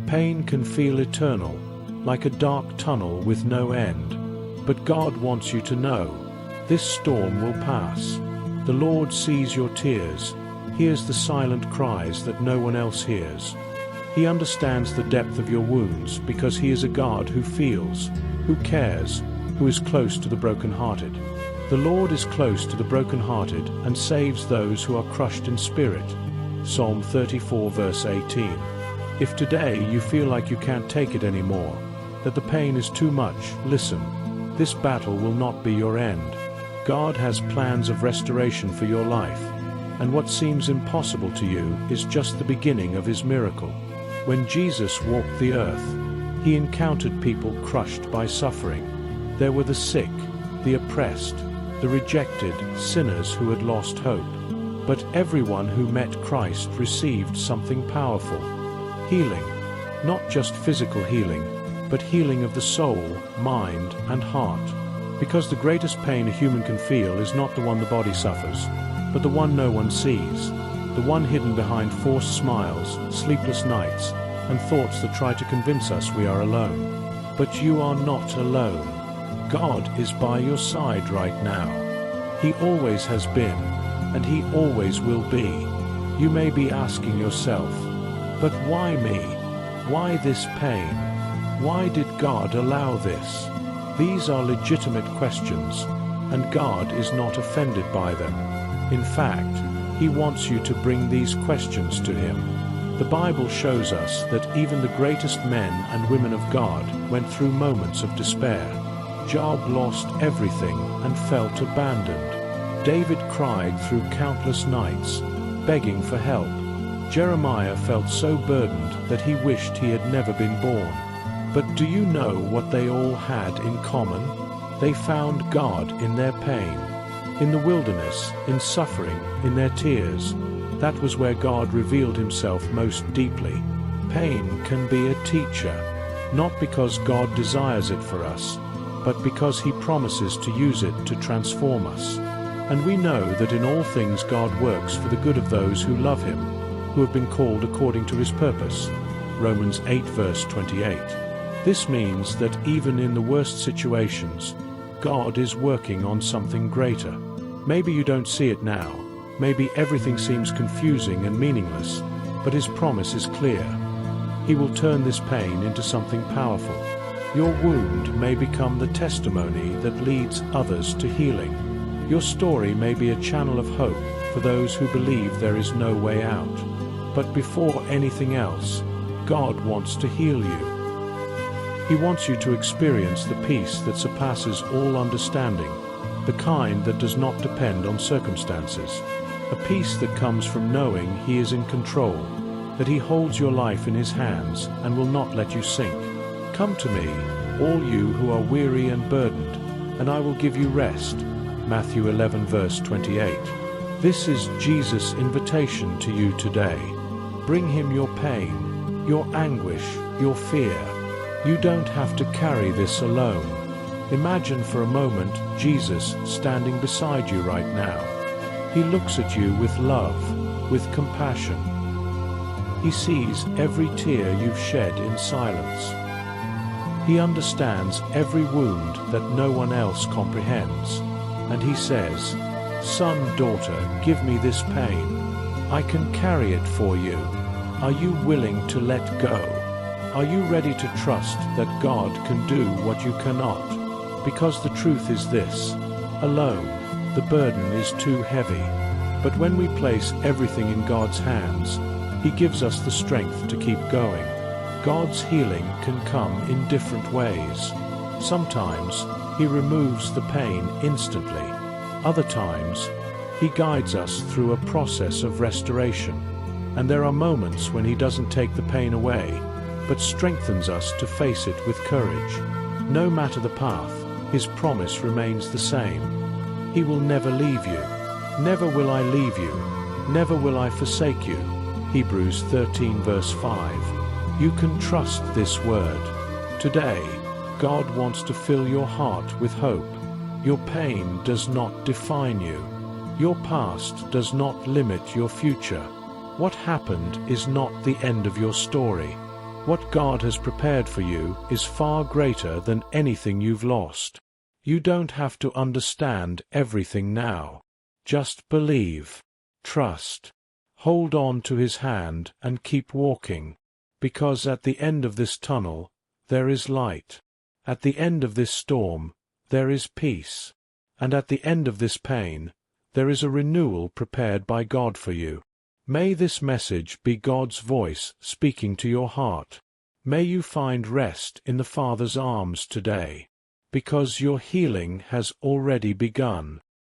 Pain can feel eternal, like a dark tunnel with no end. But God wants you to know, this storm will pass. The Lord sees your tears, hears the silent cries that no one else hears. He understands the depth of your wounds because He is a God who feels, who cares, who is close to the brokenhearted. The Lord is close to the brokenhearted and saves those who are crushed in spirit. Psalm 34 verse 18. If today you feel like you can't take it anymore, that the pain is too much, listen. This battle will not be your end. God has plans of restoration for your life, and what seems impossible to you is just the beginning of His miracle. When Jesus walked the earth, He encountered people crushed by suffering. There were the sick, the oppressed, the rejected, sinners who had lost hope. But everyone who met Christ received something powerful. Healing, not just physical healing, but healing of the soul, mind, and heart. Because the greatest pain a human can feel is not the one the body suffers, but the one no one sees, the one hidden behind forced smiles, sleepless nights, and thoughts that try to convince us we are alone. But you are not alone. God is by your side right now. He always has been, and He always will be. You may be asking yourself, but why me? Why this pain? Why did God allow this? These are legitimate questions, and God is not offended by them. In fact, He wants you to bring these questions to Him. The Bible shows us that even the greatest men and women of God went through moments of despair. Job lost everything and felt abandoned. David cried through countless nights, begging for help. Jeremiah felt so burdened that he wished he had never been born. But do you know what they all had in common? They found God in their pain, in the wilderness, in suffering, in their tears. That was where God revealed Himself most deeply. Pain can be a teacher, not because God desires it for us, but because He promises to use it to transform us. And we know that in all things God works for the good of those who love Him, who have been called according to His purpose. Romans 8 verse 28. This means that even in the worst situations, God is working on something greater. Maybe you don't see it now. Maybe everything seems confusing and meaningless, but His promise is clear. He will turn this pain into something powerful. Your wound may become the testimony that leads others to healing. Your story may be a channel of hope for those who believe there is no way out. But before anything else, God wants to heal you. He wants you to experience the peace that surpasses all understanding, the kind that does not depend on circumstances, a peace that comes from knowing He is in control, that He holds your life in His hands and will not let you sink. Come to me, all you who are weary and burdened, and I will give you rest. Matthew 11 verse 28. This is Jesus' invitation to you today. Bring Him your pain, your anguish, your fear. You don't have to carry this alone. Imagine for a moment Jesus standing beside you right now. He looks at you with love, with compassion. He sees every tear you've shed in silence. He understands every wound that no one else comprehends. And He says, "Son, daughter, give me this pain. I can carry it for you. Are you willing to let go? Are you ready to trust that God can do what you cannot? Because the truth is this: alone, the burden is too heavy. But when we place everything in God's hands, He gives us the strength to keep going. God's healing can come in different ways. Sometimes He removes the pain instantly. Other times, He guides us through a process of restoration. And there are moments when He doesn't take the pain away, but strengthens us to face it with courage. No matter the path, His promise remains the same. He will never leave you. Never will I leave you. Never will I forsake you. Hebrews 13 verse 5. You can trust this word. Today, God wants to fill your heart with hope. Your pain does not define you. Your past does not limit your future. What happened is not the end of your story. What God has prepared for you is far greater than anything you've lost. You don't have to understand everything now. Just believe. Trust. Hold on to His hand and keep walking. Because at the end of this tunnel, there is light. At the end of this storm, there is peace. And at the end of this pain, there is a renewal prepared by God for you. May this message be God's voice speaking to your heart. May you find rest in the Father's arms today. Because your healing has already begun.